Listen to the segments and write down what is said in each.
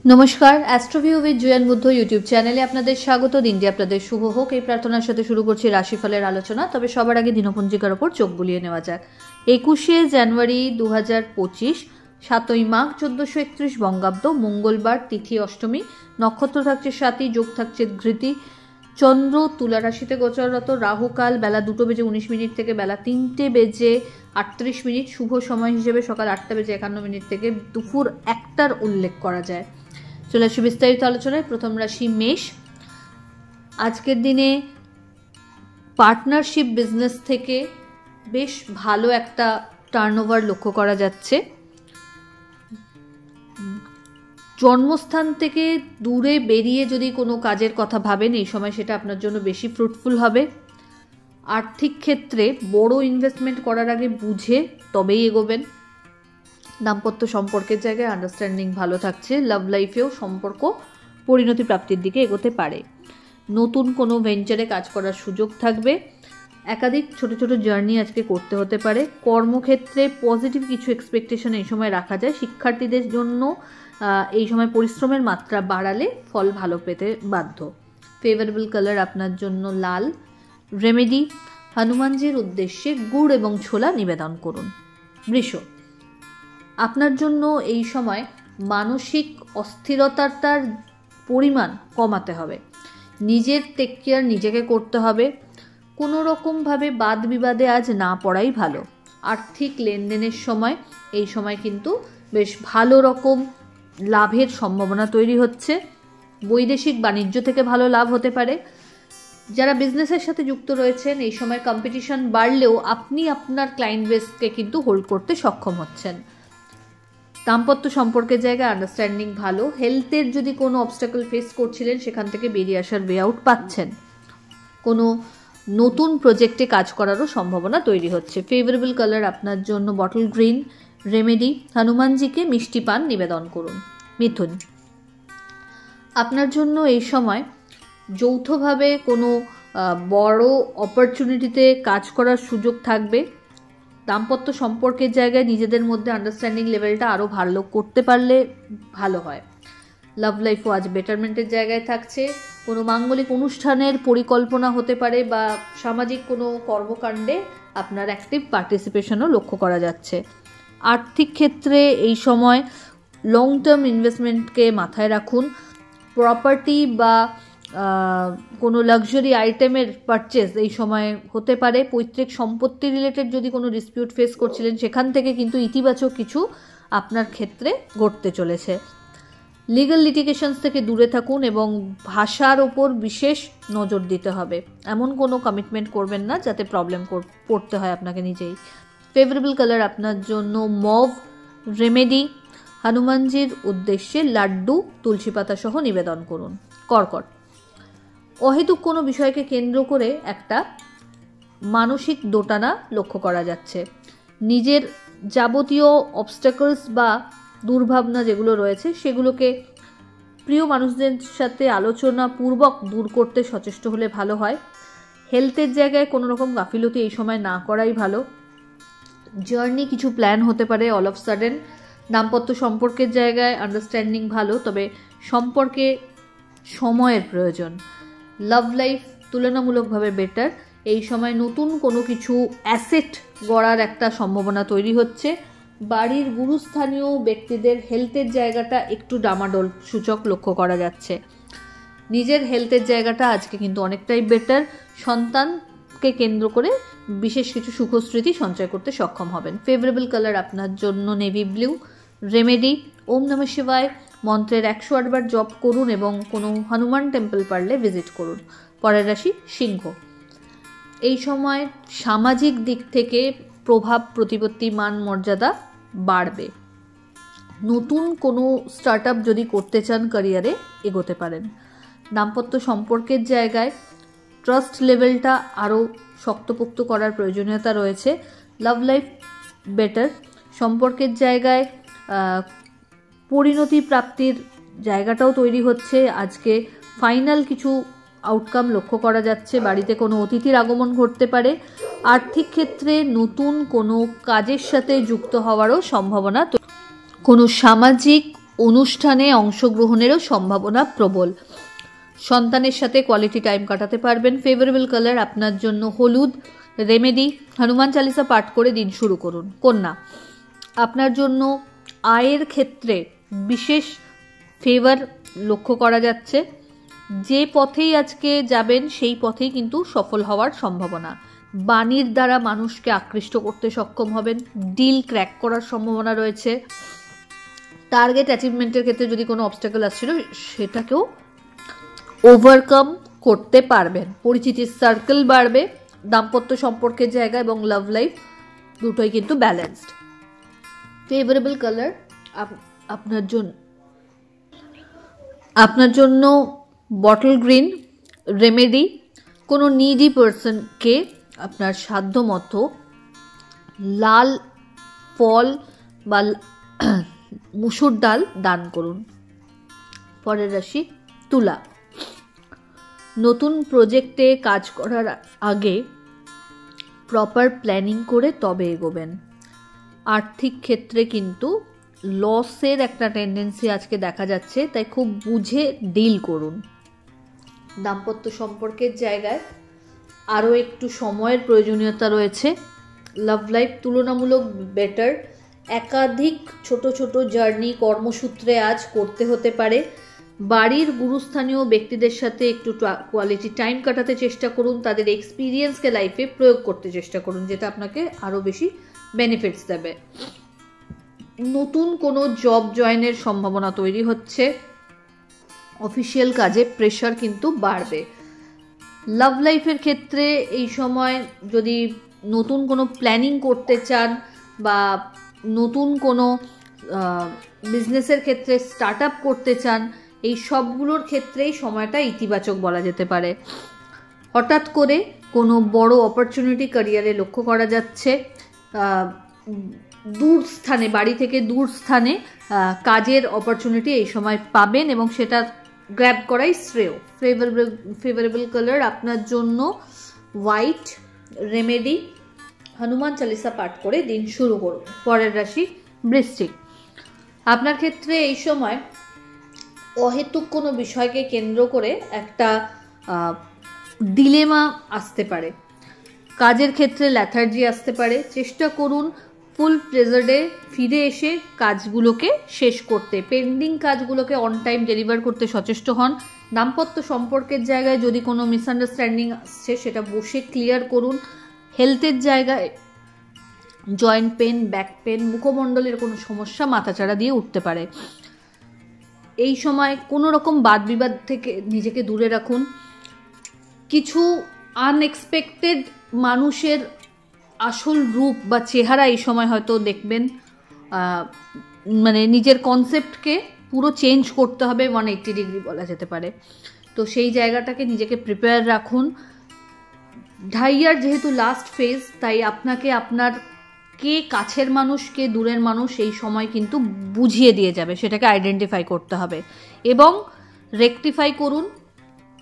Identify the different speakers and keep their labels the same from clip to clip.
Speaker 1: নমস্কার, অ্যাস্ট্রোভিউ with জুয়েন Buddha YouTube চ্যানেলে আপনাদের স্বাগত। দিনটি আপনাদের শুভ হোক এই প্রার্থনার সাথে শুরু করছি রাশিফলের আলোচনা। তবে সবার আগে দিনপঞ্জিকার ওপর চোখ বুলিয়ে নেওয়া যাক। 21শে জানুয়ারি 2025, 7ই মাঘ 1431 বঙ্গাব্দ, মঙ্গলবার, তিথি অষ্টমী, নক্ষত্র থাকছে স্বাতী, যোগ থাকছে ধৃতি, চন্দ্র তুলা রাশিতে গোচররত, রাহুকাল বেলা 2:19 থেকে বেলা 3:38, শুভ সময় হিসেবে সকাল 8:51 থেকে দুপুর 1টার উল্লেখ করা যায়। চলে আসি বিস্তারিত আলোচনায়। প্রথম রাশি মেষ। আজকের দিনে পার্টনারশিপ বিজনেস থেকে বেশ ভালো একটা টার্নওভার লক্ষ্য করা যাচ্ছে। জন্মস্থান থেকে দূরে বেরিয়ে যদি কোনো কাজের কথা ভাবেন এই সময় সেটা আপনার জন্য বেশি ফ্রুটফুল হবে। আর্থিক ক্ষেত্রে বড় ইনভেস্টমেন্ট করার আগে বুঝে তবেই এগোবেন। দাম্পত্য সম্পর্কের জায়গায় আন্ডারস্ট্যান্ডিং ভালো থাকছে। লাভ লাইফেও সম্পর্ক পরিণতি প্রাপ্তির দিকে এগোতে পারে। নতুন কোনো ভেঞ্চারে কাজ করার সুযোগ থাকবে। একাধিক ছোট ছোট জার্নি আজকে করতে হতে পারে। কর্মক্ষেত্রে পজিটিভ কিছু এক্সপেকটেশন এই সময় রাখা যায়। শিক্ষার্থীদের জন্য এই সময় পরিশ্রমের মাত্রা বাড়ালে ফল ভালো পেতে বাধ্য। ফেভারেবল কালার আপনার জন্য লাল। রেমেডি, হনুমানজির উদ্দেশ্যে গুড় এবং ছোলা নিবেদন করুন। বৃষ। আপনার জন্য এই সময় মানসিক অস্থিরতার পরিমাণ কমাতে হবে। নিজের টেক কেয়ার নিজেকে করতে হবে। কোনো রকমভাবে বাদ বিবাদে আজ না পড়াই ভালো। আর্থিক লেনদেনের সময় এই সময় কিন্তু বেশ ভালো রকম লাভের সম্ভাবনা তৈরি হচ্ছে। বৈদেশিক বাণিজ্য থেকে ভালো লাভ হতে পারে। যারা বিজনেসের সাথে যুক্ত রয়েছেন এই সময় কম্পিটিশন বাড়লেও আপনি আপনার ক্লায়েন্ট বেসকে কিন্তু হোল্ড করতে সক্ষম হচ্ছেন। দাম্পত্য সম্পর্কের জায়গায় আন্ডারস্ট্যান্ডিং ভালো। হেলথের যদি কোনো অবস্টাকল ফেস করছিলেন সেখান থেকে বেরিয়ে আসার ওয়ে আউট পাচ্ছেন। কোনো নতুন প্রজেক্টে কাজ করারও সম্ভাবনা তৈরি হচ্ছে। ফেভারেবল কালার আপনার জন্য বটল গ্রিন। রেমেডি, হনুমানজিকে মিষ্টি পান নিবেদন করুন। মিথুন। আপনার জন্য এই সময় যৌথভাবে কোনো বড় অপরচুনিটিতে কাজ করার সুযোগ থাকবে। দাম্পত্য সম্পর্কের জায়গায় নিজেদের মধ্যে আন্ডারস্ট্যান্ডিং লেভেলটা আরও ভালো করতে পারলে ভালো হয়। লাভ লাইফও আজ বেটারমেন্টের জায়গায় থাকছে। কোনো মাঙ্গলিক অনুষ্ঠানের পরিকল্পনা হতে পারে বা সামাজিক কোনো কর্মকাণ্ডে আপনার অ্যাক্টিভ পার্টিসিপেশনও লক্ষ্য করা যাচ্ছে। আর্থিক ক্ষেত্রে এই সময় লং টার্ম ইনভেস্টমেন্টকে মাথায় রাখুন। প্রপার্টি বা কোনো লাক্সারি আইটেমের পারচেজ এই সময় হতে পারে। পৈতৃক সম্পত্তি রিলেটেড যদি কোনো ডিসপিউট ফেস করছিলেন সেখান থেকে কিন্তু ইতিবাচক কিছু আপনার ক্ষেত্রে ঘটতে চলেছে। লিগ্যাল লিটিগেশনস থেকে দূরে থাকুন এবং ভাষার ওপর বিশেষ নজর দিতে হবে। এমন কোনো কমিটমেন্ট করবেন না যাতে প্রবলেম পড়তে হয় আপনাকে নিজেই। ফেভারেবল কালার আপনার জন্য মভ। রেমেডি, হনুমানজির উদ্দেশ্যে লাড্ডু তুলসী পাতা সহ নিবেদন করুন। কর্কট। অহেতুক কোনো বিষয়কে কেন্দ্র করে একটা মানসিক দোটানা লক্ষ্য করা যাচ্ছে। নিজের যাবতীয় অবস্টাকলস বা দুর্ভাবনা যেগুলো রয়েছে সেগুলোকে প্রিয় মানুষদের সাথে আলোচনা পূর্বক দূর করতে সচেষ্ট হলে ভালো হয়। হেলথের জায়গায় কোনো রকম গাফিলতি এই সময় না করাই ভালো। জার্নি কিছু প্ল্যান হতে পারে অল অফ সাডেন। দাম্পত্য সম্পর্কের জায়গায় আন্ডারস্ট্যান্ডিং ভালো, তবে সম্পর্কে সময়ের প্রয়োজন। লাভ লাইফ তুলনামূলকভাবে বেটার। এই সময় নতুন কোনো কিছু অ্যাসেট গড়ার একটা সম্ভাবনা তৈরি হচ্ছে। বাড়ির গুরুস্থানীয় ব্যক্তিদের হেলথের জায়গাটা একটু ডামাডোল সূচক লক্ষ্য করা যাচ্ছে। নিজের হেলথের জায়গাটা আজকে কিন্তু অনেকটাই বেটার। সন্তানকে কেন্দ্র করে বিশেষ কিছু সুখস্মৃতি সঞ্চয় করতে সক্ষম হবেন। ফেভারেবল কালার আপনার জন্য নেভি ব্লু। রেমেডি, ওম নমঃ শিবায় মন্ত্রের 108 বার জপ করুন এবং কোনো হনুমান টেম্পল পারলে ভিজিট করুন। পরের রাশি সিংহ। এই সময় সামাজিক দিক থেকে প্রভাব প্রতিপত্তি মান মর্যাদা বাড়বে। নতুন কোনো স্টার্ট আপ যদি করতে চান ক্যারিয়ারে এগোতে পারেন। দাম্পত্য সম্পর্কের জায়গায় ট্রাস্ট লেভেলটা আরও শক্তপোক্ত করার প্রয়োজনীয়তা রয়েছে। Love life better. সম্পর্কের জায়গায় পরিণতি প্রাপ্তির জায়গাটাও তৈরি হচ্ছে। আজকে ফাইনাল কিছু আউটকাম লক্ষ্য করা যাচ্ছে। বাড়িতে কোনো অতিথির আগমন ঘটতে পারে। আর্থিক ক্ষেত্রে নতুন কোনো কাজের সাথে যুক্ত হওয়ারও সম্ভাবনা। কোনো সামাজিক অনুষ্ঠানে অংশগ্রহণেরও সম্ভাবনা প্রবল। সন্তানের সাথে কোয়ালিটি টাইম কাটাতে পারবেন। ফেভারেবল কালার আপনার জন্য হলুদ। রেমেডি, হনুমান চালিসা পাঠ করে দিন শুরু করুন। কন্যা, আপনার জন্য আয়ের ক্ষেত্রে বিশেষ ফেভার লক্ষ্য করা যাচ্ছে। যে পথেই আজকে যাবেন সেই পথেই কিন্তু সফল হওয়ার সম্ভাবনা। বাণীর দ্বারা মানুষকে আকৃষ্ট করতে সক্ষম হবেন। ডিল ক্র্যাক করার সম্ভাবনা রয়েছে। টার্গেট অ্যাচিভমেন্টের ক্ষেত্রে যদি কোনো অবস্টাকল আসছিল সেটাকেও ওভারকাম করতে পারবেন। পরিচিতির সার্কেল বাড়বে। দাম্পত্য সম্পর্কের জায়গা এবং লাভ লাইফ দুটোই কিন্তু ব্যালেন্সড। ফেভারেবল কালার আপনার জন্য বটল গ্রিন। রেমেডি, কোনো নিডি পার্সনকে আপনার সাধ্য মতো লাল ফল বা মুসুর ডাল দান করুন। পরের রাশি তুলা। নতুন প্রজেক্টে কাজ করার আগে প্রপার প্ল্যানিং করে তবে এগোবেন। আর্থিক ক্ষেত্রে কিন্তু লসের একটা টেন্ডেন্সি আজকে দেখা যাচ্ছে, তাই খুব বুঝে ডিল করুন। দাম্পত্য সম্পর্কের জায়গায় আরও একটু সময়ের প্রয়োজনীয়তা রয়েছে। লাভ লাইফ তুলনামূলক বেটার। একাধিক ছোট ছোট জার্নি কর্মসূত্রে আজ করতে হতে পারে। বাড়ির গুরুস্থানীয় ব্যক্তিদের সাথে একটু কোয়ালিটি টাইম কাটাতে চেষ্টা করুন। তাদের এক্সপিরিয়েন্সকে লাইফে প্রয়োগ করতে চেষ্টা করুন, যেটা আপনাকে আরও বেশি বেনিফিটস দেবে। নতুন কোনো জব জয়েনের সম্ভাবনা তৈরি হচ্ছে। অফিসিয়াল কাজে প্রেশার কিন্তু বাড়বে। লাভ লাইফের ক্ষেত্রে এই সময় যদি নতুন কোনো প্ল্যানিং করতে চান বা নতুন কোনো বিজনেসের ক্ষেত্রে স্টার্ট আপ করতে চান, এই সবগুলোর ক্ষেত্রেই সময়টা ইতিবাচক বলা যেতে পারে। হঠাৎ করে কোনো বড় অপরচুনিটি ক্যারিয়ারে লক্ষ্য করা যাচ্ছে। দূর স্থানে, বাড়ি থেকে দূর স্থানে কাজের অপরচুনিটি এই সময় পাবেন এবং সেটা গ্র্যাব করাই শ্রেয়। ফেভারেবল কালার আপনার জন্য হোয়াইট। রেমেডি, হনুমান চালিসা পাঠ করে দিন শুরু করুন। পরের রাশি বৃশ্চিক। আপনার ক্ষেত্রে এই সময় অহেতুক কোনো বিষয়কে কেন্দ্র করে একটা ডিলেমা আসতে পারে। কাজের ক্ষেত্রে ল্যাথার্জি আসতে পারে। চেষ্টা করুন ফুল প্রেজার্ডে ফিরে এসে কাজগুলোকে শেষ করতে। পেন্ডিং কাজগুলোকে অন টাইম ডেলিভার করতে সচেষ্ট হন। দাম্পত্য সম্পর্কের জায়গায় যদি কোনো মিসআন্ডারস্ট্যান্ডিং আসছে সেটা বসে ক্লিয়ার করুন। হেলথের জায়গায় জয়েন্ট পেন, ব্যাক পেন, মুখমণ্ডলের কোনো সমস্যা মাথাচাড়া দিয়ে উঠতে পারে। এই সময় কোনো রকম বাদ বিবাদ থেকে নিজেকে দূরে রাখুন। কিছু আনএক্সপেক্টেড মানুষের আসল রূপ বা চেহারা এই সময় হয়তো দেখবেন। মানে নিজের কনসেপ্টকে পুরো চেঞ্জ করতে হবে, 180 ডিগ্রি বলা যেতে পারে। তো সেই জায়গাটাকে নিজেকে প্রিপেয়ার রাখুন। ঢাইয়ার যেহেতু লাস্ট ফেজ, তাই আপনাকে আপনার কে কাছের মানুষ কে দূরের মানুষ এই সময় কিন্তু বুঝিয়ে দিয়ে যাবে, সেটাকে আইডেন্টিফাই করতে হবে এবং রেকটিফাই করুন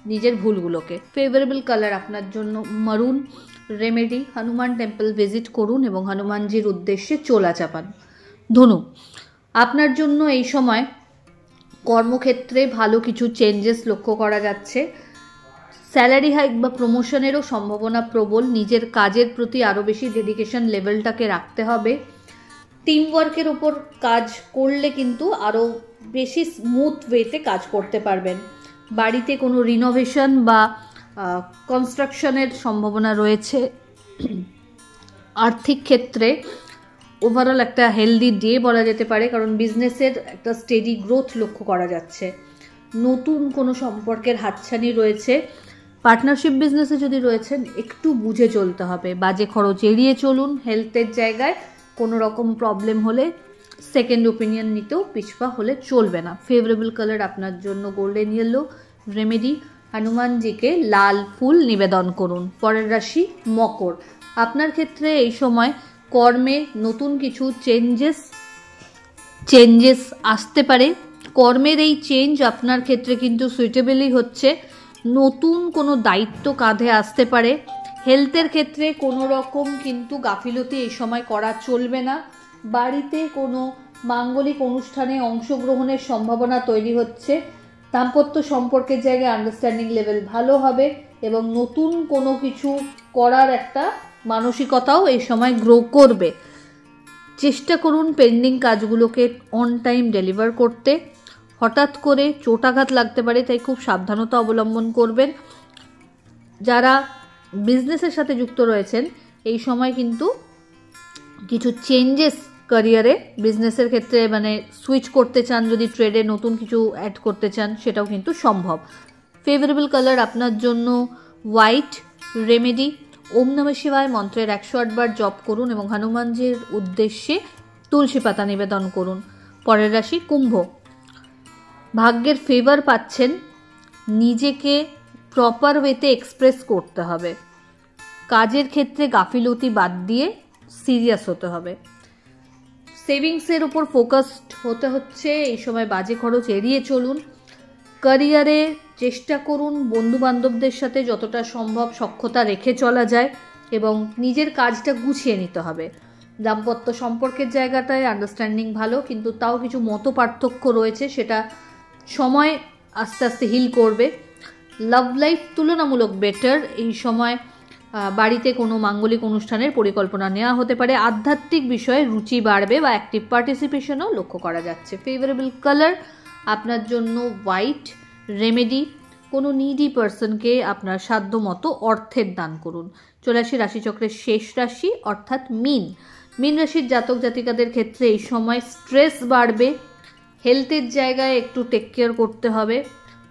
Speaker 1: নিজের ভুলগুলোকে। ফেভারেবল কালার আপনার জন্য মারুন। রেমেডি, হনুমান টেম্পল ভিজিট করুন এবং হনুমানজির উদ্দেশ্যে চোলা চাপান। ধনু, আপনার জন্য এই সময় কর্মক্ষেত্রে ভালো কিছু চেঞ্জেস লক্ষ্য করা যাচ্ছে। স্যালারি হাইক বা প্রমোশনেরও সম্ভাবনা প্রবল। নিজের কাজের প্রতি আরও বেশি ডেডিকেশন লেভেলটাকে রাখতে হবে। টিম ওয়ার্কের উপর কাজ করলে কিন্তু আরও বেশি স্মুথ ওয়েতে কাজ করতে পারবেন। বাড়িতে কোনো রিনোভেশন বা কনস্ট্রাকশনের সম্ভাবনা রয়েছে। আর্থিক ক্ষেত্রে ওভারঅল একটা হেলদি ডে বলা যেতে পারে, কারণ বিজনেসের একটা স্টেডি গ্রোথ লক্ষ্য করা যাচ্ছে। নতুন কোনো সম্পর্কের হাতছানি রয়েছে। পার্টনারশিপ বিজনেসে যদি রয়েছেন একটু বুঝে চলতে হবে। বাজে খরচ এড়িয়ে চলুন। হেলথের জায়গায় কোনো রকম প্রবলেম হলে সেকেন্ড ওপিনিয়ন নিতেও পিছপা হলে চলবে না। ফেভারেবল কালার আপনার জন্য গোল্ডেন ইয়েলো। রেমেডি, হনুমানজিকে লাল ফুল নিবেদন করুন। পরের রাশি মকর। আপনার ক্ষেত্রে এই সময় কর্মে নতুন কিছু চেঞ্জেস আসতে পারে। কর্মের এই চেঞ্জ আপনার ক্ষেত্রে কিন্তু সুইটেবলই হচ্ছে। নতুন কোনো দায়িত্ব কাঁধে আসতে পারে। হেলথের ক্ষেত্রে কোনো রকম কিন্তু গাফিলতি এই সময় করা চলবে না। বাড়িতে কোনো মাঙ্গলিক অনুষ্ঠানে অংশগ্রহণের সম্ভাবনা তৈরি হচ্ছে। দাম্পত্য সম্পর্কের জায়গায় আন্ডারস্ট্যান্ডিং লেভেল ভালো হবে এবং নতুন কোনো কিছু করার একটা মানসিকতাও এই সময় গ্রো করবে। চেষ্টা করুন পেন্ডিং কাজগুলোকে অন টাইম ডেলিভার করতে। হঠাৎ করে চোটাঘাত লাগতে পারে, তাই খুব সাবধানতা অবলম্বন করবেন। যারা বিজনেসের সাথে যুক্ত রয়েছেন এই সময় কিন্তু কিছু চেঞ্জেস ক্যারিয়ারে বিজনেসের ক্ষেত্রে মানে সুইচ করতে চান, যদি ট্রেডে নতুন কিছু অ্যাড করতে চান সেটাও কিন্তু সম্ভব। ফেভারেবল কালার আপনার জন্য হোয়াইট। রেমেডি ওম নমঃ শিবায় মন্ত্রের 108 বার জপ করুন এবং হনুমানজির উদ্দেশ্যে তুলসী পাতা নিবেদন করুন। পরের রাশি কুম্ভ। ভাগ্যের ফেভার পাচ্ছেন, নিজেকে প্রপার ওয়েতে এক্সপ্রেস করতে হবে। কাজের ক্ষেত্রে গাফিলতি বাদ দিয়ে সিরিয়াস হতে হবে। সেভিংসের উপর ফোকাসড হতে হচ্ছে, এই সময় বাজে খরচ এড়িয়ে চলুন। ক্যারিয়ারে চেষ্টা করুন বন্ধু বান্ধবদের সাথে যতটা সম্ভব সখ্যতা রেখে চলা যায় এবং নিজের কাজটা গুছিয়ে নিতে হবে। দাম্পত্য সম্পর্কের জায়গাটায় আন্ডারস্ট্যান্ডিং ভালো, কিন্তু তাও কিছু মত পার্থক্য রয়েছে, সেটা সময় আস্তে আস্তে হিল করবে। লাভ লাইফ তুলনামূলক বেটার। এই সময় বাড়িতে কোনো মাঙ্গলিক অনুষ্ঠানের পরিকল্পনা নেওয়া হতে পারে। আধ্যাত্মিক বিষয়ে রুচি বাড়বে বা অ্যাক্টিভ পার্টিসিপেশনও লক্ষ্য করা যাচ্ছে। ফেভারেবল কালার আপনার জন্য হোয়াইট। রেমেডি কোনো নিডি পার্সনকে আপনার সাধ্য মতো অর্থের দান করুন। চলে আসি রাশিচক্রের শেষ রাশি অর্থাৎ মীন। মীন রাশির জাতক জাতিকাদের ক্ষেত্রে এই সময় স্ট্রেস বাড়বে। হেলথের জায়গায় একটু টেক কেয়ার করতে হবে।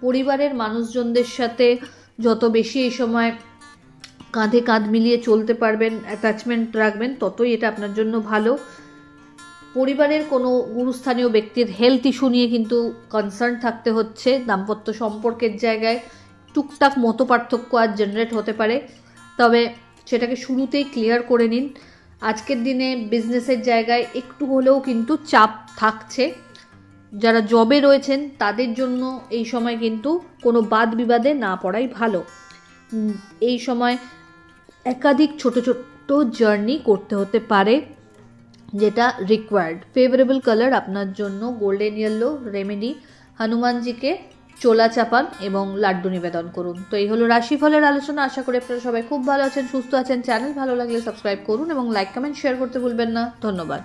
Speaker 1: পরিবারের মানুষজনদের সাথে যত বেশি এই সময় কাঁধে কাঁধ মিলিয়ে চলতে পারবেন, অ্যাটাচমেন্ট রাখবেন, ততই এটা আপনার জন্য ভালো। পরিবারের কোনো গুরুস্থানীয় ব্যক্তির হেলথ ইস্যু নিয়ে কিন্তু কনসার্ন থাকতে হচ্ছে। দাম্পত্য সম্পর্কের জায়গায় টুকটাক মত পার্থক্য আজ জেনারেট হতে পারে, তবে সেটাকে শুরুতেই ক্লিয়ার করে নিন। আজকের দিনে বিজনেসের জায়গায় একটু হলেও কিন্তু চাপ থাকছে। যারা জবে রয়েছেন তাদের জন্য এই সময় কিন্তু কোনো বাদ বিবাদে না পড়াই ভালো। এই সময় একাধিক ছোট ছোট জার্নি করতে হতে পারে, যেটা রিকোয়ার্ড। ফেভারেবল কালার আপনার জন্য গোল্ডেন ইয়েলো। রেমেডি হনুমানজিকে চোলা চাপান এবং লাড্ডু নিবেদন করুন। তো এই হলো রাশিফলের আলোচনা। আশা করি আপনারা সবাই খুব ভালো আছেন, সুস্থ আছেন। চ্যানেল ভালো লাগলে সাবস্ক্রাইব করুন এবং লাইক কমেন্ট শেয়ার করতে ভুলবেন না। ধন্যবাদ।